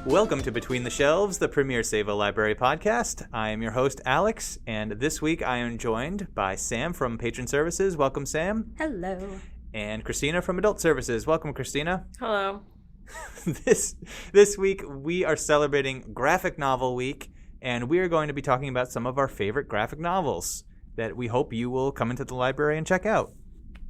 Welcome to Between the Shelves, the premier Save a Library podcast. I am your host, Alex, and this week I am joined by Sam from Patron Services. Welcome, Sam. Hello. And Kristina from Adult Services. Welcome, Kristina. Hello. This week we are celebrating Graphic Novel Week, and we are going to be talking about some of our favorite graphic novels that we hope you will come into the library and check out.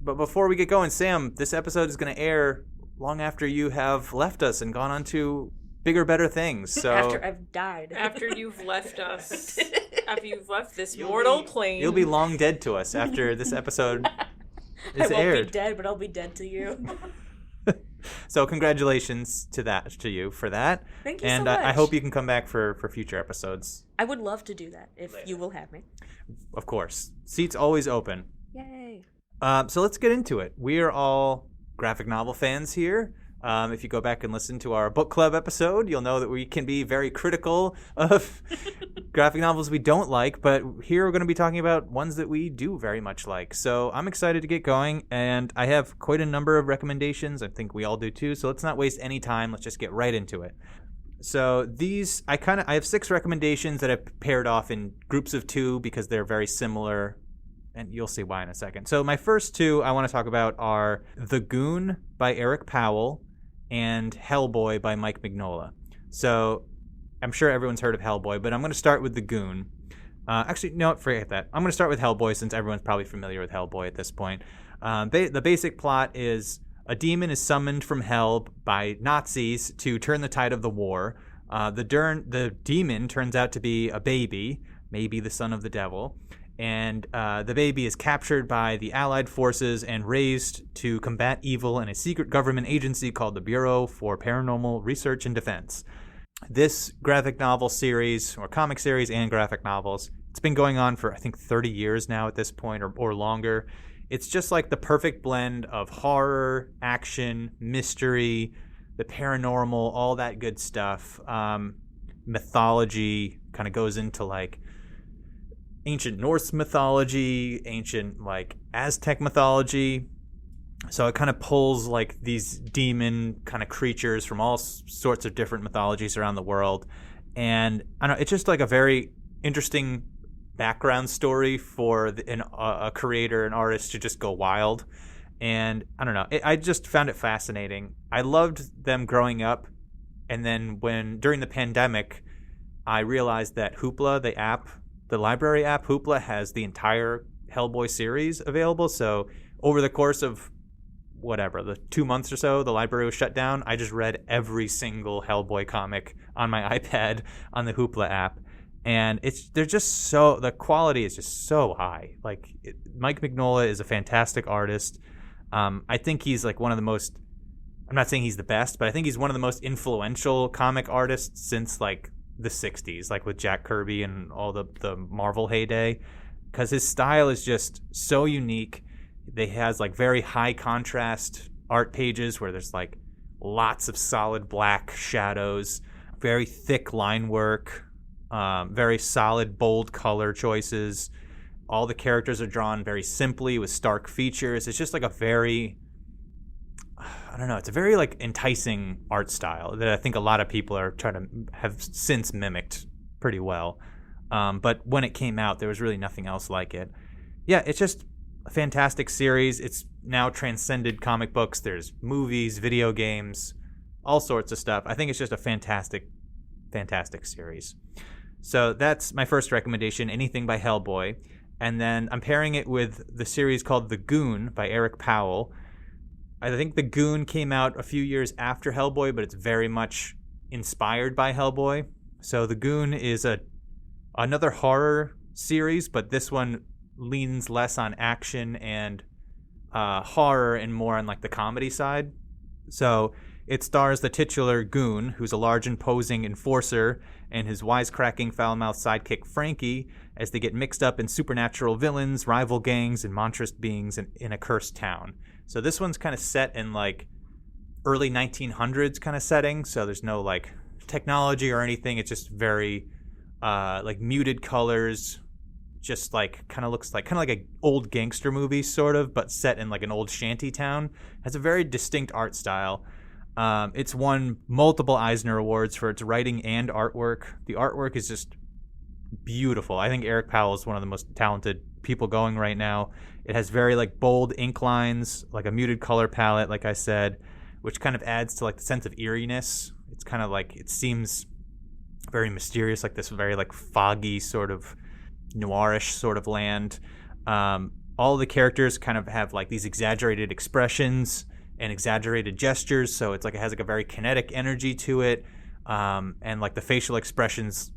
But before we get going, Sam, this episode is going to air long after you have left us and gone on to bigger, better things. So after I've died. After you've left us. After you've left this mortal plane. You'll be long dead to us after this episode is aired. I won't be dead, but I'll be dead to you. So congratulations to you for that. Thank you so much. And I hope you can come back for future episodes. I would love to do that if you will have me. Of course. Seats always open. Yay. So let's get into it. We are all graphic novel fans here. If you go back and listen to our book club episode, you'll know that we can be very critical of graphic novels we don't like, but here we're going to be talking about ones that we do very much like. So I'm excited to get going, and I have quite a number of recommendations. I think we all do too, so let's not waste any time. Let's just get right into it. So these, I have 6 recommendations that I've paired off in groups of 2 because they're very similar, and you'll see why in a second. So my first 2 I want to talk about are The Goon by Eric Powell and Hellboy by Mike Mignola. So I'm sure everyone's heard of Hellboy, but I'm going to start with The Goon. Actually, no, forget that. I'm going to start with Hellboy since everyone's probably familiar with Hellboy at this point. The basic plot is a demon is summoned from hell by Nazis to turn the tide of the war. The demon turns out to be a baby, maybe the son of the devil. And the baby is captured by the Allied forces and raised to combat evil in a secret government agency called the Bureau for Paranormal Research and Defense. This graphic novel series, or comic series and graphic novels, it's been going on for, I think, 30 years now at this point, or longer. It's just like the perfect blend of horror, action, mystery, the paranormal, all that good stuff. Mythology kind of goes into like ancient Norse mythology, ancient like Aztec mythology. So it kind of pulls like these demon kind of creatures from all sorts of different mythologies around the world. And I don't know, it's just like a very interesting background story for a creator, an artist to just go wild. And I don't know, I just found it fascinating. I loved them growing up. And then during the pandemic, I realized that Hoopla, the library app Hoopla, has the entire Hellboy series available. So over the course of the 2 months or so the library was shut down, I just read every single Hellboy comic on my iPad on the Hoopla app. And the quality is just so high. Mike Mignola is a fantastic artist. I think he's like one of the most, I'm not saying he's the best, but I think he's one of the most influential comic artists since like the 60s, like with Jack Kirby and all the Marvel heyday, because his style is just so unique. He has like very high contrast art pages where there's like lots of solid black shadows, very thick line work, very solid bold color choices. All the characters are drawn very simply with stark features. It's just like it's a very like enticing art style that I think a lot of people are trying to have since mimicked pretty well. But when it came out, there was really nothing else like it. Yeah, it's just a fantastic series. It's now transcended comic books. There's movies, video games, all sorts of stuff. I think it's just a fantastic, fantastic series. So that's my first recommendation, anything by Hellboy. And then I'm pairing it with the series called The Goon by Eric Powell. I think The Goon came out a few years after Hellboy, but it's very much inspired by Hellboy. So The Goon is another horror series, but this one leans less on action and horror and more on like the comedy side. So it stars the titular Goon, who's a large imposing enforcer, and his wisecracking foul-mouthed sidekick Frankie, as they get mixed up in supernatural villains, rival gangs, and monstrous beings in a cursed town. So this one's kind of set in like early 1900s kind of setting. So there's no like technology or anything. It's just very like muted colors, just like kind of looks like an old gangster movie sort of, but set in like an old shanty town. Has a very distinct art style. It's won multiple Eisner Awards for its writing and artwork. The artwork is just beautiful. I think Eric Powell is one of the most talented people going right now. It has very like bold ink lines, like a muted color palette, like I said, which kind of adds to like the sense of eeriness. It's kind of like, it seems very mysterious, like this very like foggy sort of noirish sort of land. All the characters kind of have like these exaggerated expressions and exaggerated gestures, so it's like it has like a very kinetic energy to it, and like the facial expressions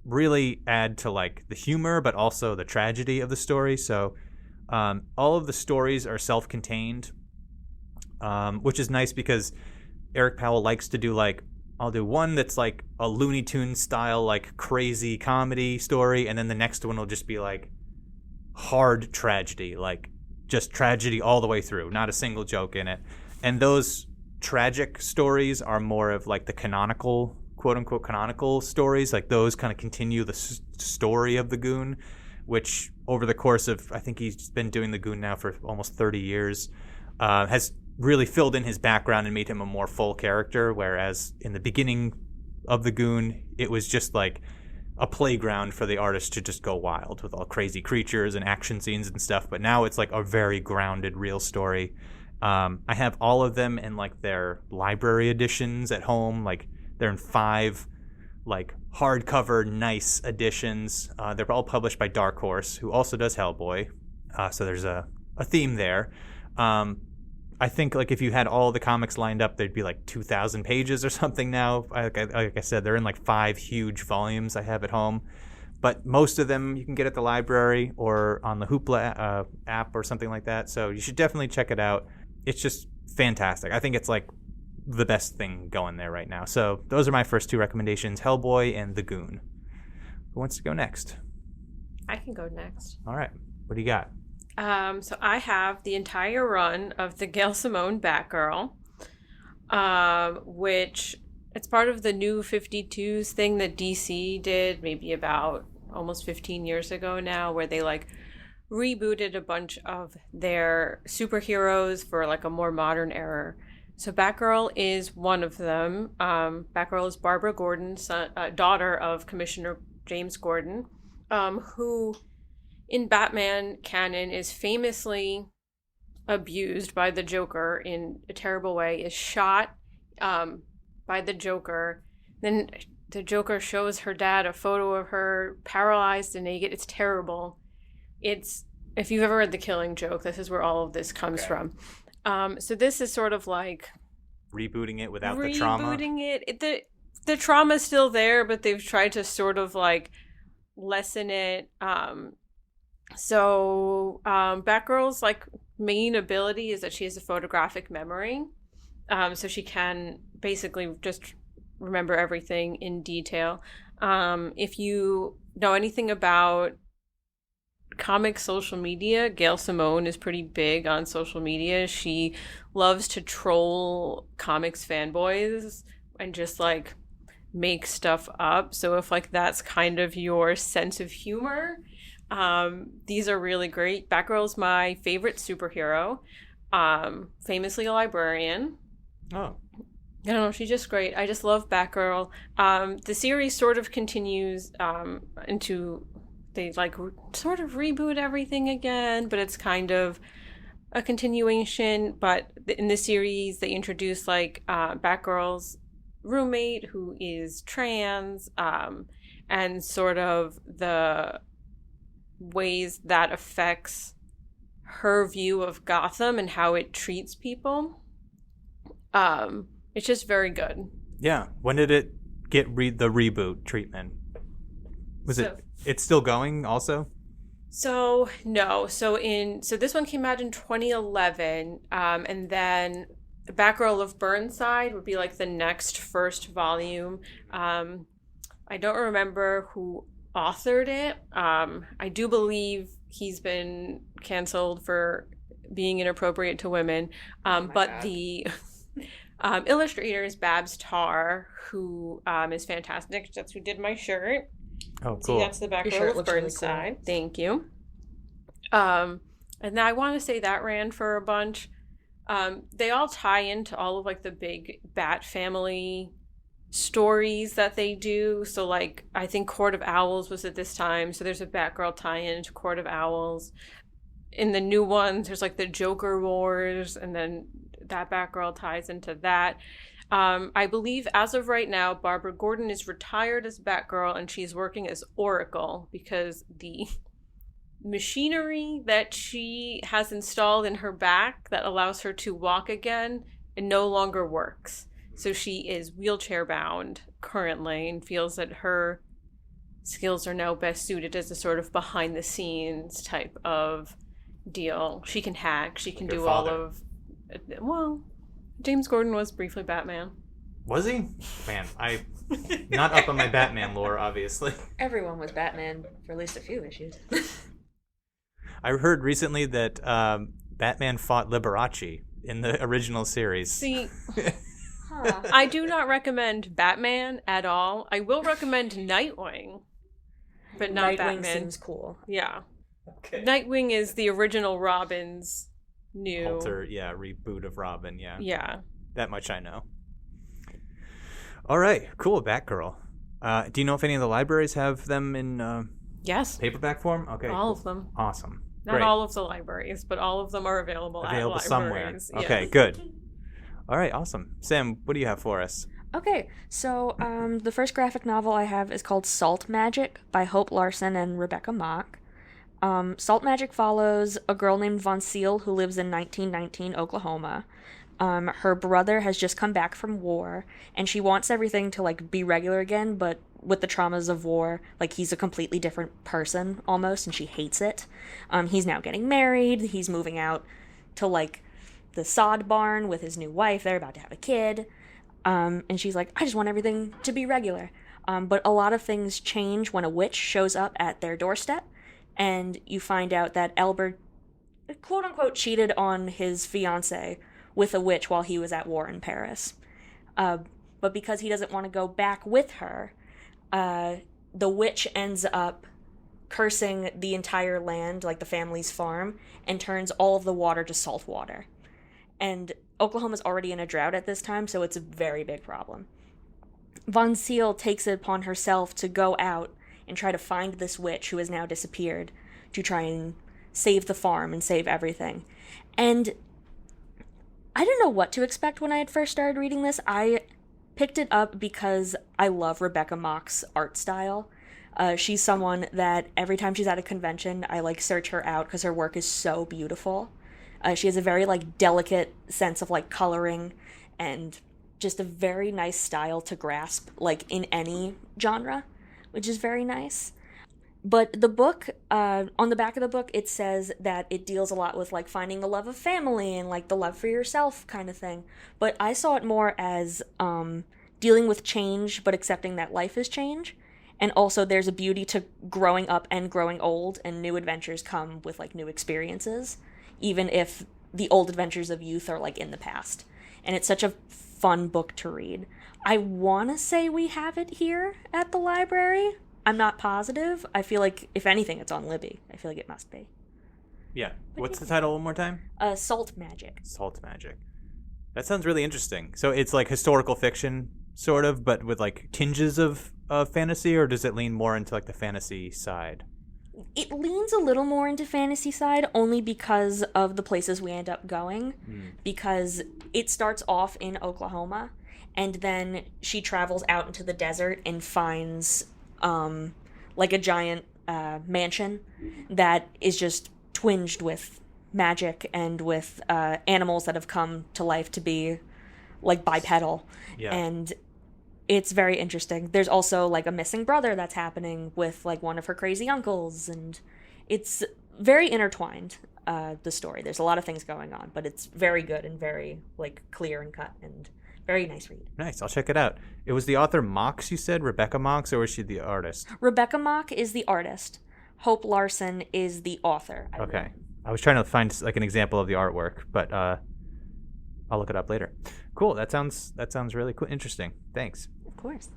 really add to like the humor but also the tragedy of the story. So all of the stories are self-contained, which is nice because Eric Powell likes to do like, I'll do one that's like a Looney Tunes style like crazy comedy story, and then the next one will just be like hard tragedy, like just tragedy all the way through, not a single joke in it. And those tragic stories are more of like the canonical, quote unquote canonical stories, like those kind of continue the story of the Goon, which over the course of, I think he's been doing the Goon now for almost 30 years, has really filled in his background and made him a more full character, whereas in the beginning of the Goon, it was just like a playground for the artist to just go wild with all crazy creatures and action scenes and stuff. But now it's like a very grounded, real story. I have all of them in like their library editions at home. Like they're in 5 like hardcover nice editions. They're all published by Dark Horse, who also does Hellboy. So there's a theme there. I think like if you had all the comics lined up, there'd be like 2,000 pages or something now. Like I said, they're in like 5 huge volumes I have at home. But most of them you can get at the library or on the Hoopla app or something like that. So you should definitely check it out. It's just fantastic. I think it's like the best thing going there right now. So those are my first 2 recommendations, Hellboy and The Goon. Who wants to go next? I can go next. All right. What do you got? So I have the entire run of the Gail Simone Batgirl, which it's part of the New 52s thing that DC did maybe about almost 15 years ago now, where they like rebooted a bunch of their superheroes for like a more modern era. So Batgirl is one of them. Batgirl is Barbara Gordon's daughter of Commissioner James Gordon, who in Batman canon is famously abused by the Joker in a terrible way, is shot by the Joker. Then the Joker shows her dad a photo of her paralyzed and naked. It's terrible. It's, if you've ever read The Killing Joke, this is where all of this comes from. So this is sort of like rebooting it without the trauma. Rebooting it. The trauma's still there, but they've tried to sort of like lessen it. So Batgirl's like main ability is that she has a photographic memory. So she can basically just remember everything in detail. If you know anything about comic social media, Gail Simone is pretty big on social media. She loves to troll comics fanboys and just like make stuff up. So if like that's kind of your sense of humor, these are really great. Batgirl's my favorite superhero. Famously a librarian. Oh. I don't know, she's just great. I just love Batgirl. The series sort of continues into, they like sort of reboot everything again, but it's kind of a continuation. But in the series, they introduce like Batgirl's roommate who is trans, and sort of the ways that affects her view of Gotham and how it treats people. It's just very good. Yeah. When did it get the reboot treatment? It's still going also? So no. So this one came out in 2011, and then Batgirl of Burnside would be like the next first volume. I don't remember who authored it. I do believe he's been canceled for being inappropriate to women. But God. The illustrator is Babs Tarr, who is fantastic. That's who did my shirt. Oh, cool. See, that's the Batgirl of Burnside. Really cool. Thank you. And now I want to say that ran for a bunch. They all tie into all of like the big Bat family stories that they do. So like I think Court of Owls was at this time, so there's a Batgirl tie-in to Court of Owls. In the new ones there's like the Joker Wars, and then that Batgirl ties into that. I believe as of right now Barbara Gordon is retired as Batgirl and she's working as Oracle because the machinery that she has installed in her back that allows her to walk again, it no longer works. So she is wheelchair bound currently and feels that her skills are now best suited as a sort of behind the scenes type of deal. She can hack, she can do all of... Well, James Gordon was briefly Batman. Was he? Man, I... Not up on my Batman lore, obviously. Everyone was Batman for at least a few issues. I heard recently that Batman fought Liberace in the original series. See... I do not recommend Batman at all. I will recommend Nightwing, but not Batman. Nightwing seems cool. Yeah. Okay. Nightwing is the original Robin's new... reboot of Robin, yeah. Yeah. That much I know. All right, cool, Batgirl. Do you know if any of the libraries have them in yes. paperback form? Okay, all of them. Awesome. Not Great. all of the libraries, but all of them are available at libraries. Somewhere. Yes. Okay, good. All right, awesome. Sam, what do you have for us? Okay, so the first graphic novel I have is called Salt Magic by Hope Larson and Rebecca Mock. Salt Magic follows a girl named Von Seal who lives in 1919 Oklahoma. Her brother has just come back from war, and she wants everything to, like, be regular again, but with the traumas of war, like, he's a completely different person, almost, and she hates it. He's now getting married, he's moving out to, like, the sod barn with his new wife. They're about to have a kid. And she's like, I just want everything to be regular. But a lot of things change when a witch shows up at their doorstep, and you find out that Albert, quote-unquote, cheated on his fiancée with a witch while he was at war in Paris. But because he doesn't want to go back with her, the witch ends up cursing the entire land, like the family's farm, and turns all of the water to salt water. And Oklahoma's already in a drought at this time, so it's a very big problem. Von Seal takes it upon herself to go out and try to find this witch who has now disappeared, to try and save the farm and save everything. And I didn't know what to expect when I had first started reading this. I picked it up because I love Rebecca Mock's art style. She's someone that every time she's at a convention, I, like, search her out because her work is so beautiful. She has a very, like, delicate sense of, like, coloring and just a very nice style to grasp, like, in any genre, which is very nice. But the book, on the back of the book, it says that it deals a lot with, like, finding the love of family and, like, the love for yourself kind of thing. But I saw it more as dealing with change, but accepting that life is change. And also there's a beauty to growing up and growing old, and new adventures come with, like, new experiences, even if the old adventures of youth are, like, in the past. And it's such a fun book to read. I want to say we have it here at the library. I'm not positive. I feel like, if anything, it's on Libby. I feel like it must be. Yeah. What's the title one more time? Salt Magic. Salt Magic. That sounds really interesting. So it's like historical fiction, sort of, but with, like, tinges of fantasy, or does it lean more into, like, the fantasy side? It leans a little more into fantasy side, only because of the places we end up going. Because it starts off in Oklahoma, and then she travels out into the desert and finds, like, a giant mansion that is just twinged with magic and with animals that have come to life to be, like, bipedal. Yeah. And it's very interesting. There's also, like, a missing brother that's happening with, like, one of her crazy uncles, and it's very intertwined, the story. There's a lot of things going on, but it's very good and very, like, clear and cut, and very nice read. Nice. I'll check it out. It was the author Mox, you said? Rebecca Mox, or was she the artist? Rebecca Mock is the artist. Hope Larson is the author. Okay. I was trying to find, like, an example of the artwork, but I'll look it up later. Cool. That sounds really cool. Interesting. Thanks. Of course.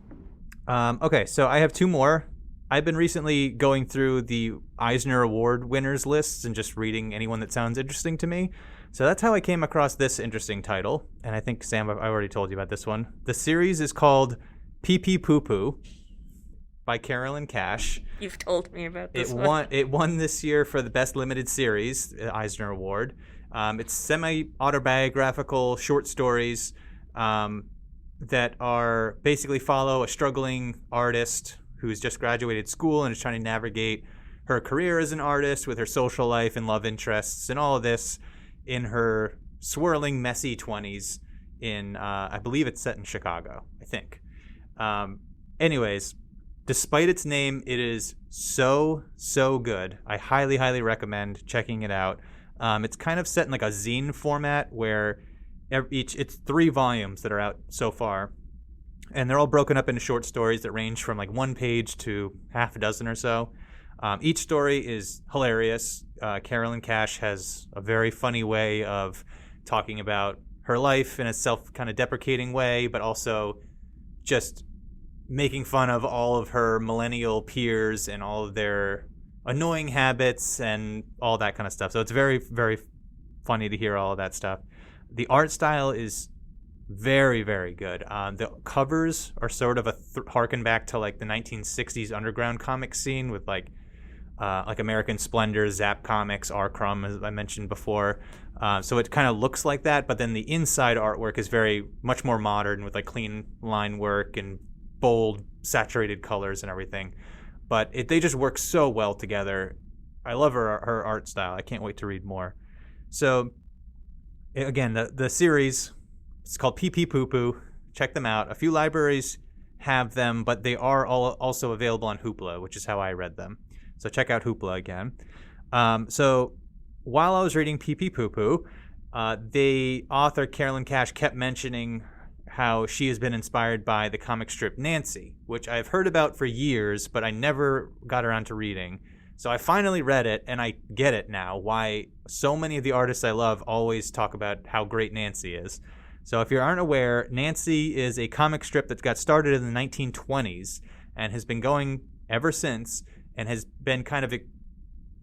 Okay, so I have two more. I've been recently going through the Eisner Award winners lists and just reading anyone that sounds interesting to me. So that's how I came across this interesting title. And I think, Sam, I already told you about this one. The series is called Peepee Poopoo by Carolyn Cash. You've told me about this one. It won this year for the Best Limited Series, Eisner Award. It's semi-autobiographical short stories that are basically follow a struggling artist who's just graduated school and is trying to navigate her career as an artist with her social life and love interests and all of this in her swirling, messy 20s in, I believe it's set in Chicago, I think. Anyways, despite its name, it is so good. I highly, highly recommend checking it out. It's kind of set in like a zine format where it's 3 volumes that are out so far. And they're all broken up into short stories that range from like 1 page to half a dozen or so. Each story is hilarious. Carolyn Cash has a very funny way of talking about her life in a kind of deprecating way, but also just making fun of all of her millennial peers and all of their annoying habits and all that kind of stuff. So it's very, very funny to hear all of that stuff. The art style is very, very good. The covers are sort of harken back to like the 1960s underground comic scene with like American Splendor, Zap Comics, R. Crumb, as I mentioned before. So it kind of looks like that, but then the inside artwork is very much more modern with like clean line work and bold, saturated colors and everything. But they just work so well together. I love her art style. I can't wait to read more. So, again, the series, it's called Peepee Poopoo. Check them out. A few libraries have them, but they are also available on Hoopla, which is how I read them. So check out Hoopla again. So while I was reading Peepee Poopoo, the author Carolyn Cash kept mentioning how she has been inspired by the comic strip Nancy, which I've heard about for years, but I never got around to reading. So I finally read it, and I get it now, why so many of the artists I love always talk about how great Nancy is. So if you aren't aware, Nancy is a comic strip that got started in the 1920s and has been going ever since, and has been kind of a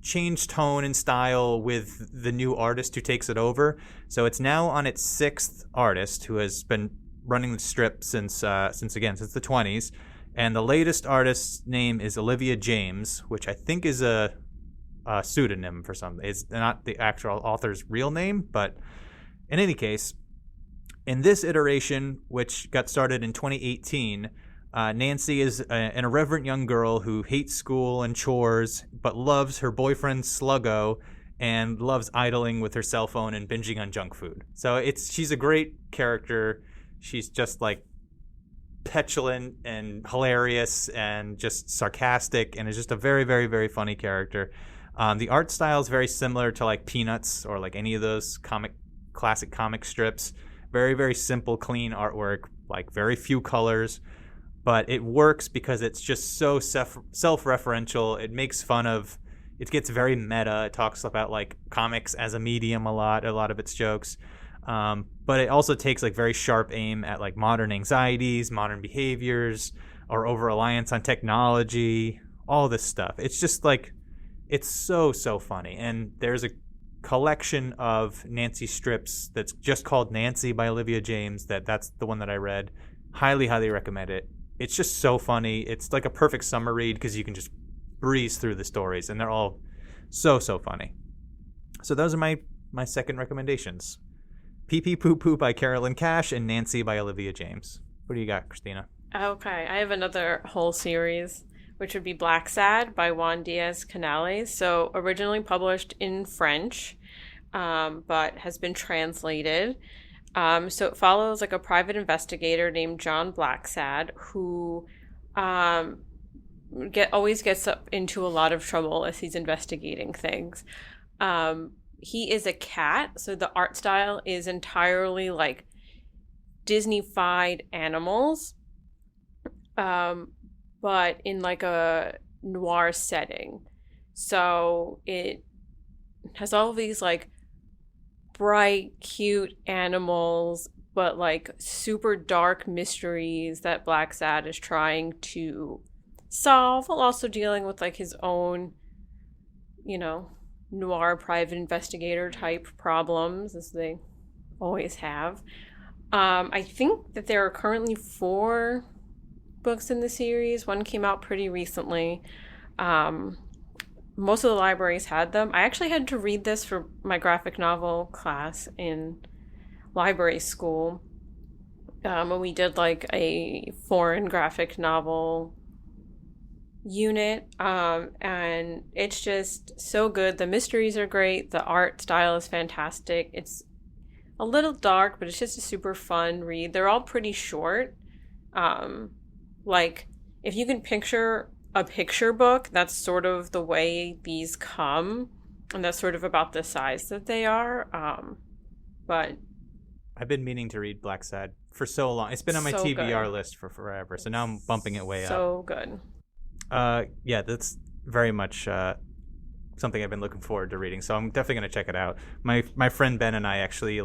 changed tone and style with the new artist who takes it over. So it's now on its 6th artist, who has been running the strip since the 20s. And the latest artist's name is Olivia Jaimes, which I think is a pseudonym for something. It's not the actual author's real name, but in any case, in this iteration, which got started in 2018, Nancy is an irreverent young girl who hates school and chores, but loves her boyfriend Sluggo and loves idling with her cell phone and binging on junk food. So she's a great character. She's just like petulant and hilarious and just sarcastic, and is just a very, very, very funny character. The art style is very similar to like Peanuts or like any of those classic comic strips. Very, very simple, clean artwork, like very few colors. But it works because it's just so self-referential. It makes fun of, it gets very meta. It talks about like comics as a medium a lot of its jokes. But it also takes like very sharp aim at like modern anxieties, modern behaviors, or over-reliance on technology, all this stuff. It's just like, it's so funny. And there's a collection of Nancy strips that's just called Nancy by Olivia Jaimes. That's the one that I read. Highly, highly recommend it. It's just so funny. It's like a perfect summer read because you can just breeze through the stories, and they're all so funny. So those are my second recommendations. Peepee Poopoo by Carolyn Cash and Nancy by Olivia Jaimes. What do you got, Kristina? Okay, I have another whole series, which would be Blacksad by Juan Diaz Canales. So originally published in French, but has been translated. So it follows like a private investigator named John Blacksad who always gets up into a lot of trouble as he's investigating things. He is a cat, so the art style is entirely like Disney-fied animals, but in like a noir setting. So it has all of these like bright, cute animals, but like super dark mysteries that Blacksad is trying to solve, while also dealing with like his own, noir private investigator type problems, as they always have. I think that there are currently 4 books in the series. One came out pretty recently. Most of the libraries had them. I actually had to read this for my graphic novel class in library school. When we did like a foreign graphic novel unit, and it's just so good. The mysteries are great. The art style is fantastic. It's a little dark, but it's just a super fun read. They're all pretty short. Like, if you can picture a picture book, that's sort of the way these come, and that's sort of about the size that they are. But I've been meaning to read Blacksad for so long. It's been on my so TBR good. list for forever, so now I'm bumping it way up. So good. Yeah, that's very much something I've been looking forward to reading, so I'm definitely going to check it out. My friend Ben and I actually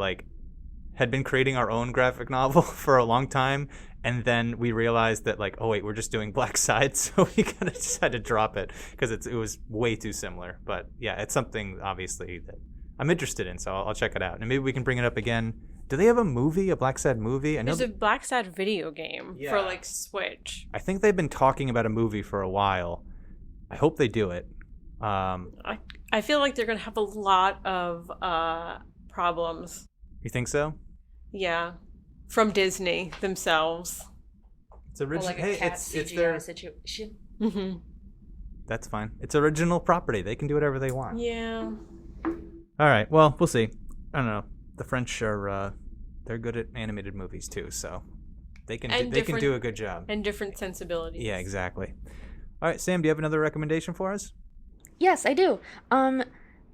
had been creating our own graphic novel for a long time, and then we realized that oh wait, we're just doing Blacksad, so we kind of just had to drop it because it was way too similar. But yeah, it's something obviously that I'm interested in, so I'll check it out, and maybe we can bring it up again. Do they have a Blacksad movie? I know There's a Blacksad video game for Switch. I think they've been talking about a movie for a while. I hope they do it. I feel like they're gonna have a lot of problems. You think so? Yeah, from Disney themselves. It's original. Like a cat it's CGI their. situation. Mm-hmm. That's fine. It's original property. They can do whatever they want. Yeah. All right. Well, we'll see. I don't know. The French are they're good at animated movies too, so they can do a good job. And different sensibilities. Yeah, exactly. All right, Sam, do you have another recommendation for us? Yes, I do.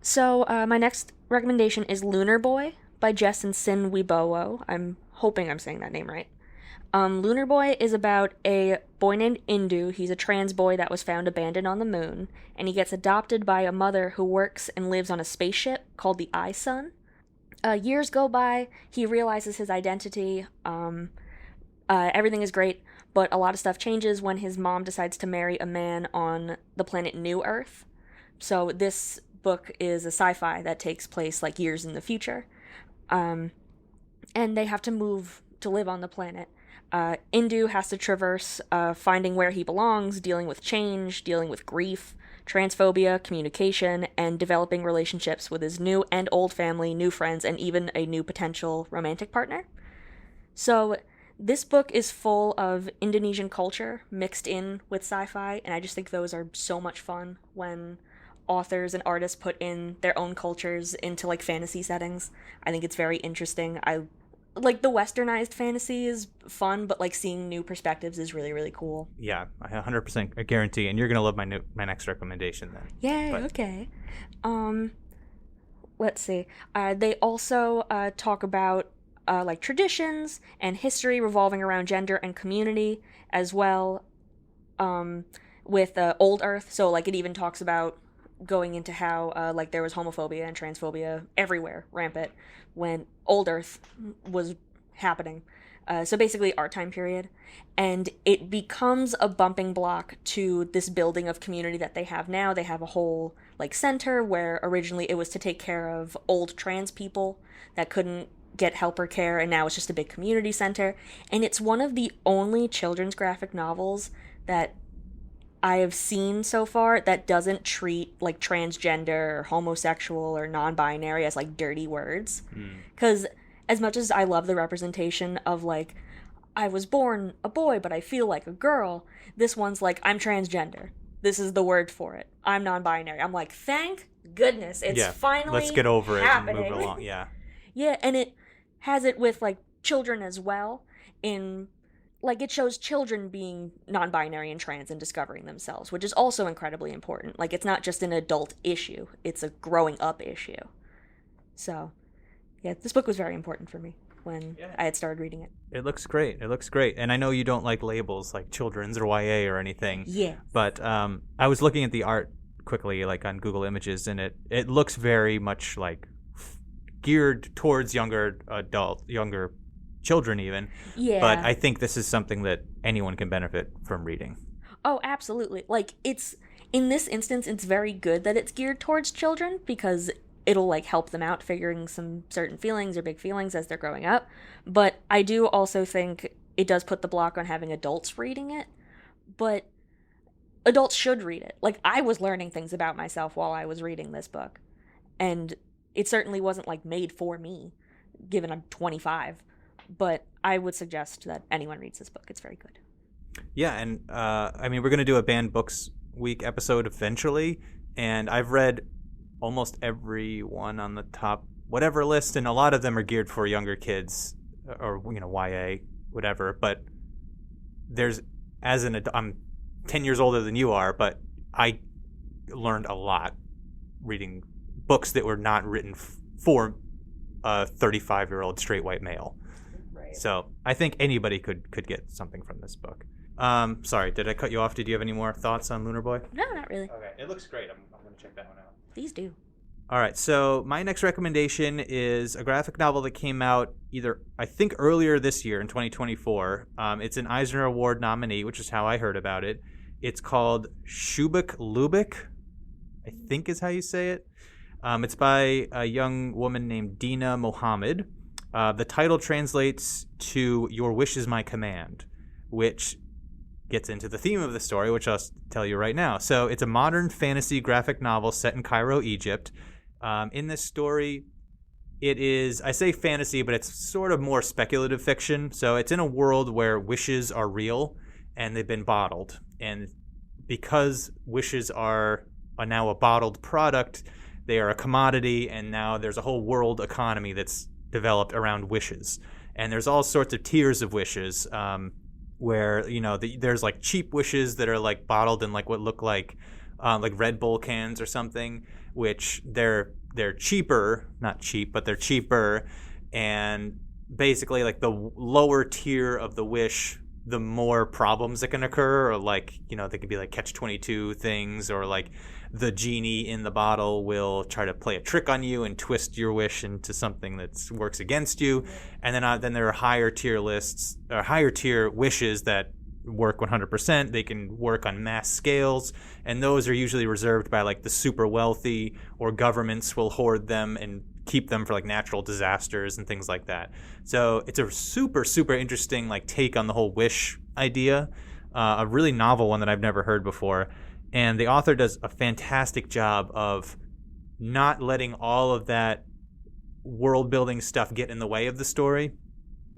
So my next recommendation is Lunar Boy by Jess and Sin Wibowo. I'm hoping I'm saying that name right. Lunar Boy is about a boy named Indu. He's a trans boy that was found abandoned on the moon, and he gets adopted by a mother who works and lives on a spaceship called the iSun. Years go by, he realizes his identity, everything is great, but a lot of stuff changes when his mom decides to marry a man on the planet New Earth. So this book is a sci-fi that takes place years in the future. And they have to move to live on the planet. Indu has to traverse finding where he belongs, dealing with change, dealing with grief, transphobia, communication, and developing relationships with his new and old family, new friends, and even a new potential romantic partner. So this book is full of Indonesian culture mixed in with sci-fi, and I just think those are so much fun when authors and artists put in their own cultures into fantasy settings. I think it's very interesting. I the westernized fantasy is fun, but seeing new perspectives is really, really cool. Yeah, I 100% guarantee, and you're gonna love my next recommendation then. Yay, okay. Let's see. They also talk about traditions and history revolving around gender and community as well, with Old Earth. So it even talks about going into how there was homophobia and transphobia everywhere, rampant, when Old Earth was happening. So basically our time period. And it becomes a bumping block to this building of community that they have now. They have a whole center where originally it was to take care of old trans people that couldn't get help or care, and now it's just a big community center. And it's one of the only children's graphic novels that I have seen so far that doesn't treat transgender or homosexual or non-binary as dirty words. Because as much as I love the representation of I was born a boy but I feel like a girl, this one's I'm transgender. This is the word for it. I'm non-binary. I'm thank goodness it's finally let's get over happening. it and move along. Yeah. Yeah, and it has it with children as well. In it shows children being non-binary and trans and discovering themselves, which is also incredibly important. It's not just an adult issue, it's a growing up issue. So yeah, this book was very important for me when I had started reading it. It looks great. And I know you don't like labels like children's or YA or anything. Yeah. But I was looking at the art quickly on Google Images, and it looks very much geared towards younger children even. Yeah. But I think this is something that anyone can benefit from reading. Oh, absolutely. in this instance, it's very good that it's geared towards children because it'll like help them out figuring some certain feelings or big feelings as they're growing up. But I do also think it does put the block on having adults reading it. But adults should read it. Like, I was learning things about myself while I was reading this book. And it certainly wasn't like made for me, given I'm 25. But I would suggest that anyone reads this book. It's very good. Yeah, and I mean, we're going to do a Banned Books Week episode eventually, and I've read almost every one on the top whatever list, and a lot of them are geared for younger kids or, you know, YA, whatever. But there's, as an adult, I'm 10 years older than you are, but I learned a lot reading books that were not written for a 35-year-old straight white male. Right. So I think anybody could get something from this book. Sorry, did I cut you off? Did you have any more thoughts on Lunar Boy? No, not really. Okay, it looks great. I'm going to check that one out. These do. All right, so my next recommendation is a graphic novel that came out I think earlier this year in 2024. It's an Eisner Award nominee, which is how I heard about it. It's called Shubeik Lubeik, I think is how you say it. It's by a young woman named Dīnā Mohammed. The title translates to Your Wish is My Command, which gets into the theme of the story, which I'll tell you right now. So it's a modern fantasy graphic novel set in Cairo, Egypt. In this story, it is, I say fantasy, but it's sort of more speculative fiction. So it's in a world where wishes are real and they've been bottled. And because wishes are now a bottled product, they are a commodity, and now there's a whole world economy that's developed around wishes. And there's all sorts of tiers of wishes, where, you know, there's like cheap wishes that are like bottled in like what look like Red Bull cans or something, which they're cheaper, not cheap, but they're cheaper. And basically like the lower tier of the wish, the more problems that can occur, or like, you know, they could be like catch-22 things, or like the genie in the bottle will try to play a trick on you and twist your wish into something that works against you. And then there are higher tier lists, or higher tier wishes that work 100%. They can work on mass scales, and those are usually reserved by like the super wealthy, or governments will hoard them and keep them for like natural disasters and things like that. So it's a super, super interesting like take on the whole wish idea, a really novel one that I've never heard before. And the author does a fantastic job of not letting all of that world building stuff get in the way of the story.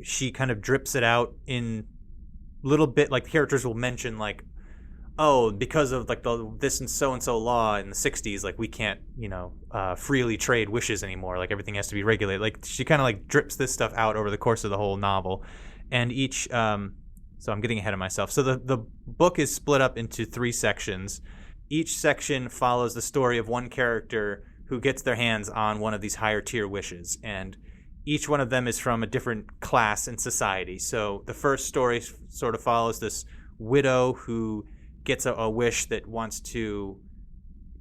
She kind of drips it out in little bit, like characters will mention like, oh, because of like this and so law in the 60s, like we can't, you know, freely trade wishes anymore. Like everything has to be regulated. Like she kind of like drips this stuff out over the course of the whole novel. And each, so I'm getting ahead of myself. So the book is split up into 3 sections. Each section follows the story of one character who gets their hands on one of these higher tier wishes. And each one of them is from a different class in society. So the first story sort of follows this widow who gets a wish that wants to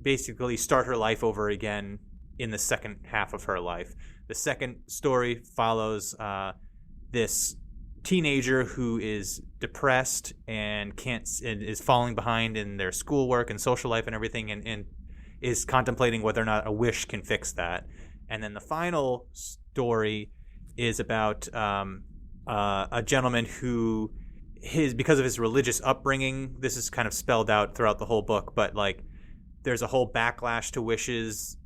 basically start her life over again in the second half of her life. The second story follows this teenager who is depressed and is falling behind in their schoolwork and social life and everything, and is contemplating whether or not a wish can fix that. And then the final story is about a gentleman who, because of his religious upbringing, this is kind of spelled out throughout the whole book, but like there's a whole backlash to wishes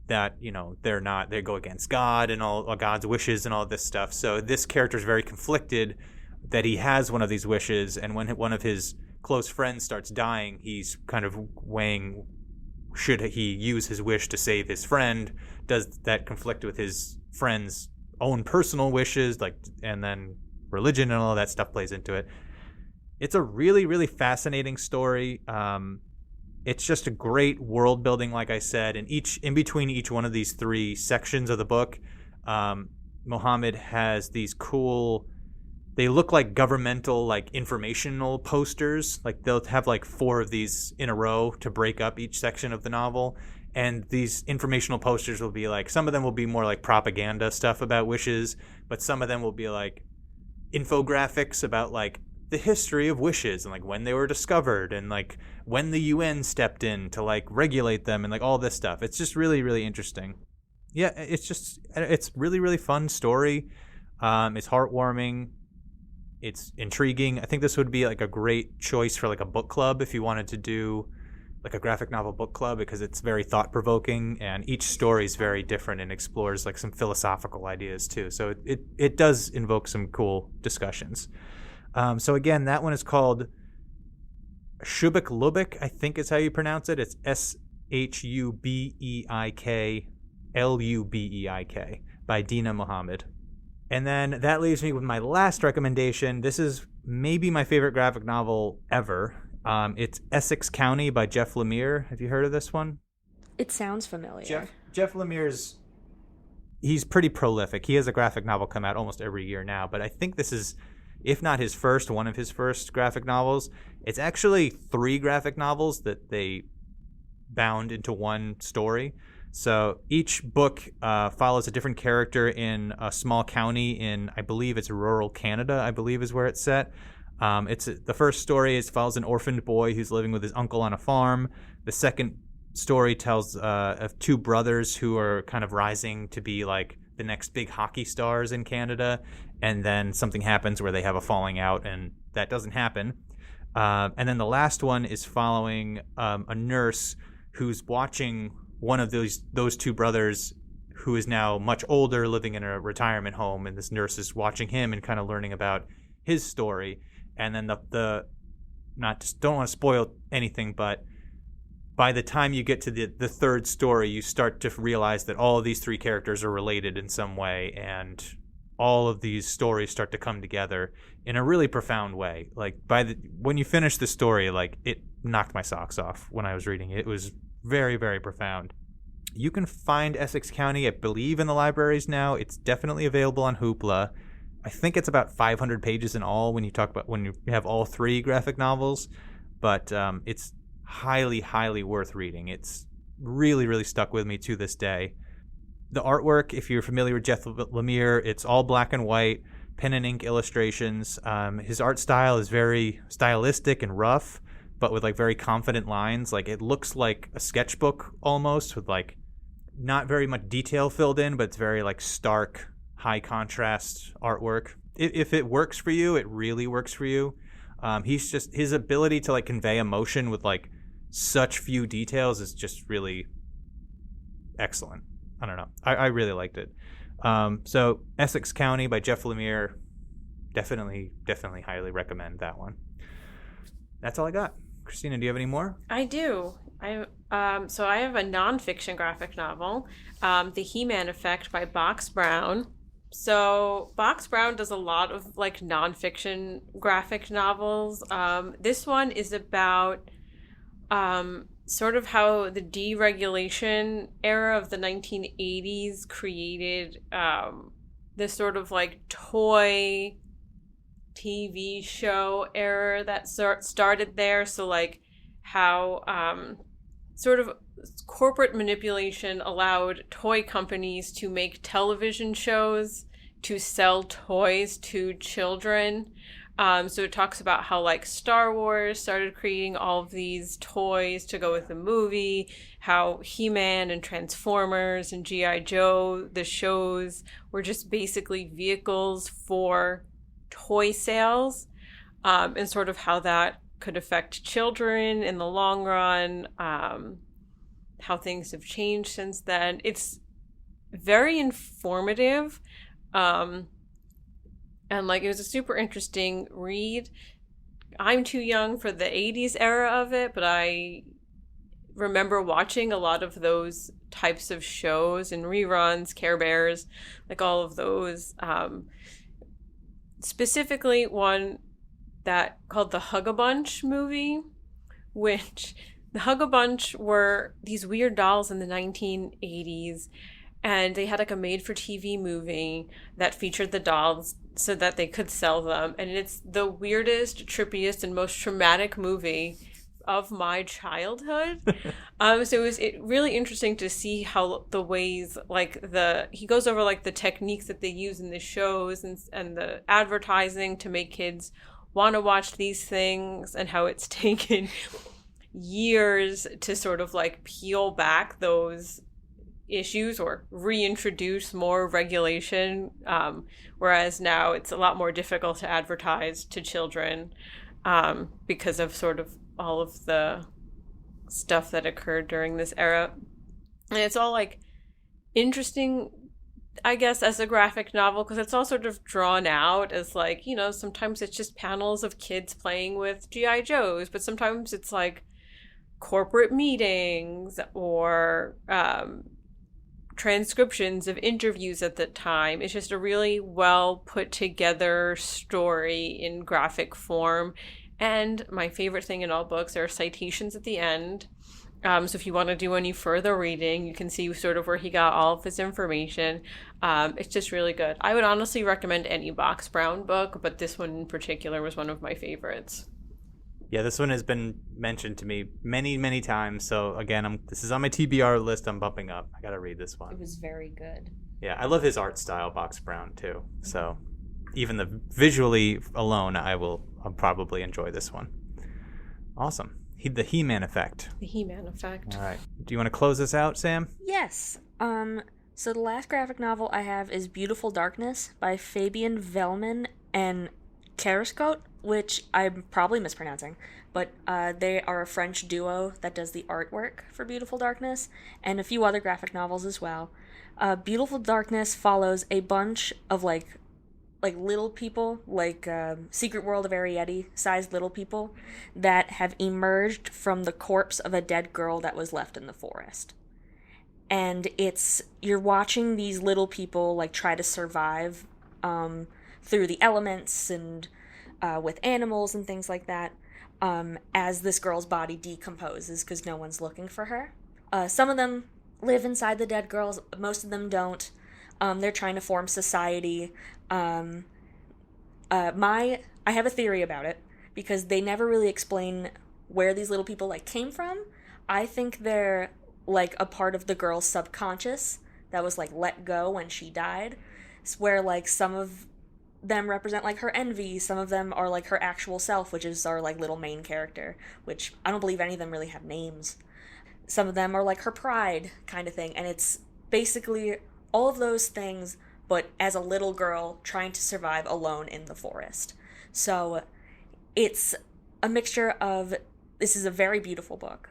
that, you know, they go against God and all God's wishes and all this stuff. So this character is very conflicted that he has one of these wishes, and when one of his close friends starts dying, he's kind of weighing, should he use his wish to save his friend? Does that conflict with his friend's own personal wishes? Like, and then religion and all that stuff plays into it. It's a really, really fascinating story. It's just a great world building, like I said, and in between each one of these 3 sections of the book, Mohammed has these cool, they look like governmental, like informational posters. Like they'll have like 4 of these in a row to break up each section of the novel. And these informational posters will be like, some of them will be more like propaganda stuff about wishes, but some of them will be like infographics about like the history of wishes and like when they were discovered and like when the UN stepped in to like regulate them and like all this stuff. It's just really, really interesting. Yeah, it's really, really fun story. It's heartwarming. It's intriguing. I think this would be like a great choice for like a book club if you wanted to do like a graphic novel book club, because it's very thought-provoking and each story is very different and explores like some philosophical ideas too. So it does invoke some cool discussions. So again, that one is called Shubeik Lubeik, I think is how you pronounce it. It's SHUBEIK by Dīnā Muhammad. And then that leaves me with my last recommendation. This is maybe my favorite graphic novel ever. It's Essex County by Jeff Lemire. Have you heard of this one? It sounds familiar. Jeff Lemire's, he's pretty prolific. He has a graphic novel come out almost every year now, but I think this is, if not his first, one of his first graphic novels. It's actually 3 graphic novels that they bound into one story. So each book follows a different character in a small county in, I believe it's rural Canada, I believe is where it's set. The first story follows an orphaned boy who's living with his uncle on a farm. The second story tells of 2 brothers who are kind of rising to be like the next big hockey stars in Canada. And then something happens where they have a falling out and that doesn't happen. And then the last one is following a nurse who's watching one of those 2 brothers who is now much older, living in a retirement home, and this nurse is watching him and kind of learning about his story. And then don't want to spoil anything, but by the time you get to the third story, you start to realize that all of these 3 characters are related in some way, and all of these stories start to come together in a really profound way. Like when you finish the story, like it knocked my socks off when I was reading it. It was very, very profound. You can find Essex County, I believe, in the libraries now. It's definitely available on Hoopla. I think it's about 500 pages in all when you have all 3 graphic novels, but it's highly, highly worth reading. It's really, really stuck with me to this day. The artwork, if you're familiar with Jeff Lemire, it's all black and white, pen and ink illustrations. His art style is very stylistic and rough, but with like very confident lines. Like it looks like a sketchbook almost, with like not very much detail filled in, but it's very like stark, high contrast artwork. If it works for you, it really works for you. His ability to like convey emotion with like such few details is just really excellent. I don't know. I really liked it. So Essex County by Jeff Lemire, definitely highly recommend that one. That's all I got. Kristina, do you have any more? I do. I have a nonfiction graphic novel, The He-Man Effect by Box Brown. So Box Brown does a lot of like nonfiction graphic novels. This one is about sort of how the deregulation era of the 1980s created this sort of like toy TV show era that started there. So like how sort of corporate manipulation allowed toy companies to make television shows to sell toys to children. So it talks about how like Star Wars started creating all of these toys to go with the movie, how He-Man and Transformers and G.I. Joe, the shows, were just basically vehicles for toy sales, and sort of how that could affect children in the long run, how things have changed since then. It's very informative, and like it was a super interesting read. I'm too young for the 80s era of it, but I remember watching a lot of those types of shows and reruns, Care Bears, like all of those. Specifically one that called the Hug-a-Bunch movie, which the Hug-a-Bunch were these weird dolls in the 1980s, and they had like a made-for-TV movie that featured the dolls so that they could sell them, and it's the weirdest, trippiest, and most traumatic movie of my childhood. So it was really interesting to see how the ways like he goes over like the techniques that they use in the shows and the advertising to make kids want to watch these things and how it's taken years to sort of like peel back those issues or reintroduce more regulation, whereas now it's a lot more difficult to advertise to children because of sort of all of the stuff that occurred during this era. And it's all like interesting, I guess, as a graphic novel, because it's all sort of drawn out as like, you know, sometimes it's just panels of kids playing with G.I. Joes, but sometimes it's like corporate meetings or transcriptions of interviews at the time. It's just a really well put together story in graphic form. And my favorite thing in all books are citations at the end. So if you want to do any further reading, you can see sort of where he got all of his information. It's just really good. I would honestly recommend any Box Brown book, but this one in particular was one of my favorites. Yeah, this one has been mentioned to me many, many times. So again, this is on my TBR list. I'm bumping up. I got to read this one. It was very good. Yeah, I love his art style, Box Brown, too. So even the visually alone, I'll probably enjoy this one. Awesome. The He-Man effect. The He-Man effect. All right. Do you want to close this out, Sam? Yes. So the last graphic novel I have is Beautiful Darkness by Fabien, Vehlmann, and Carrascote, which I'm probably mispronouncing, but they are a French duo that does the artwork for Beautiful Darkness, and a few other graphic novels as well. Beautiful Darkness follows a bunch of like little people, like Secret World of Arietti sized little people that have emerged from the corpse of a dead girl that was left in the forest. And you're watching these little people like try to survive through the elements and with animals and things like that as this girl's body decomposes because no one's looking for her. Some of them live inside the dead girls, most of them don't. They're trying to form society. I have a theory about it because they never really explain where these little people like came from. I think they're like a part of the girl's subconscious that was like let go when she died. It's where like some of them represent like her envy, some of them are like her actual self, which is our like little main character, which I don't believe any of them really have names. Some of them are like her pride kind of thing, and it's basically all of those things, but as a little girl trying to survive alone in the forest. So it's a mixture of, this is a very beautiful book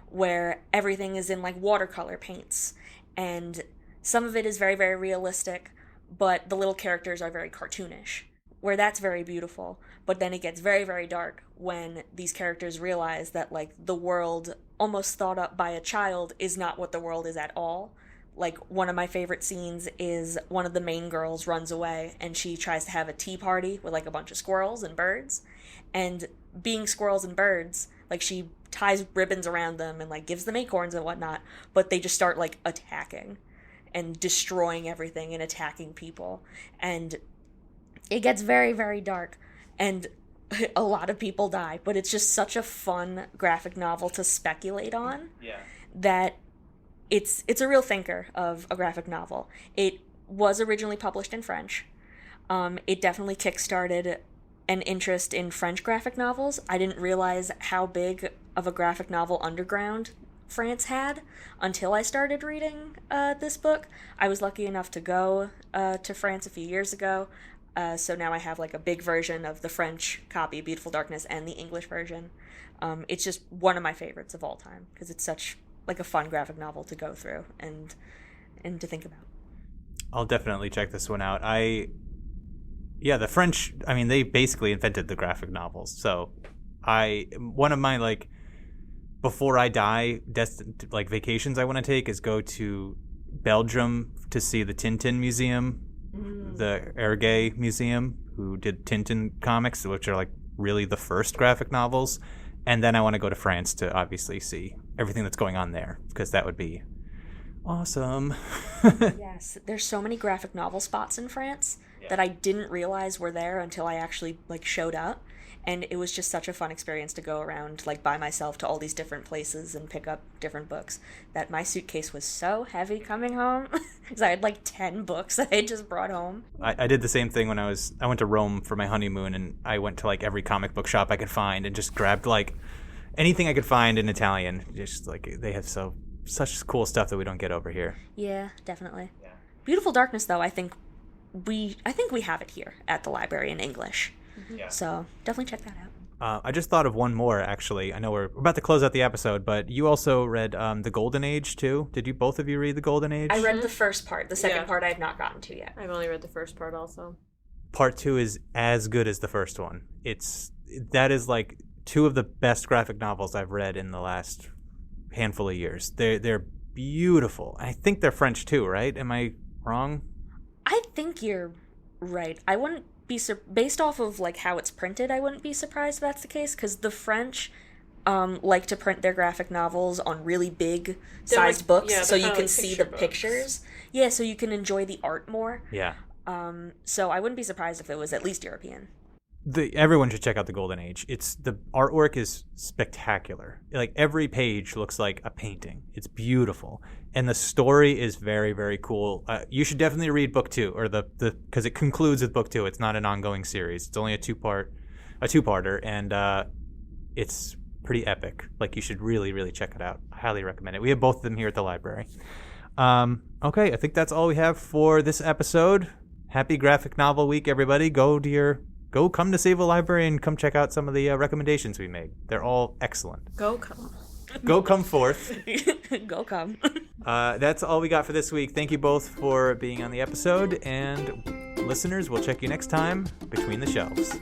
where everything is in like watercolor paints, and some of it is very, very realistic, but the little characters are very cartoonish, where that's very beautiful. But then it gets very, very dark when these characters realize that like the world almost thought up by a child is not what the world is at all. Like, one of my favorite scenes is one of the main girls runs away and she tries to have a tea party with like a bunch of squirrels and birds. And being squirrels and birds, like, she ties ribbons around them and like gives them acorns and whatnot, but they just start like attacking and destroying everything and attacking people. And it gets very, very dark and a lot of people die, but it's just such a fun graphic novel to speculate on. Yeah. That it's a real thinker of a graphic novel. It was originally published in French. It definitely kickstarted an interest in French graphic novels. I didn't realize how big of a graphic novel underground France had until I started reading this book. I was lucky enough to go to France a few years ago, so now I have like a big version of the French copy, Beautiful Darkness, and the English version. It's just one of my favorites of all time because it's such like a fun graphic novel to go through and to think about. I'll definitely check this one out. The French, I mean, they basically invented the graphic novels. So one of my like before I die like vacations I want to take is go to Belgium to see the Tintin Museum, the Ergay Museum, who did Tintin comics, which are like really the first graphic novels. And then I want to go to France to obviously see everything that's going on there, because that would be awesome. Yes, there's so many graphic novel spots in France that I didn't realize were there until I actually like showed up. and it was just such a fun experience to go around like by myself to all these different places and pick up different books that my suitcase was so heavy coming home because I had like 10 books that I had just brought home. I did the same thing when I went to Rome for my honeymoon, and I went to like every comic book shop I could find and just grabbed like anything I could find in Italian. Just like they have such cool stuff that we don't get over here. Yeah, definitely. Yeah. Beautiful Darkness, though, I think we have it here at the library in English. Mm-hmm. Yeah. So definitely check that out. I just thought of one more, actually. I know we're about to close out the episode, but you also read The Golden Age, too. Did both of you read The Golden Age? I read the first part. The second part I have not gotten to yet. I've only read the first part also. Part 2 is as good as the first one. That is like 2 of the best graphic novels I've read in the last handful of years. They're beautiful. I think they're French, too, right? Am I wrong? I think you're right. I wouldn't be based off of like how it's printed, I wouldn't be surprised if that's the case, because the French like to print their graphic novels on really big sized books, so you can see the pictures. Yeah, so you can enjoy the art more. Yeah. So I wouldn't be surprised if it was at least European. Everyone should check out The Golden Age. The artwork is spectacular. Like every page looks like a painting. It's beautiful, and the story is very, very cool. You should definitely read book 2, or because it concludes with book 2. It's not an ongoing series. It's only a two-parter, and it's pretty epic. Like you should really, really check it out. I highly recommend it. We have both of them here at the library. Okay, I think that's all we have for this episode. Happy Graphic Novel Week, everybody. Go come to Save a Library and come check out some of the recommendations we made. They're all excellent. Go come. Go come forth. Go come. That's all we got for this week. Thank you both for being on the episode. And listeners, we'll check you next time between the shelves.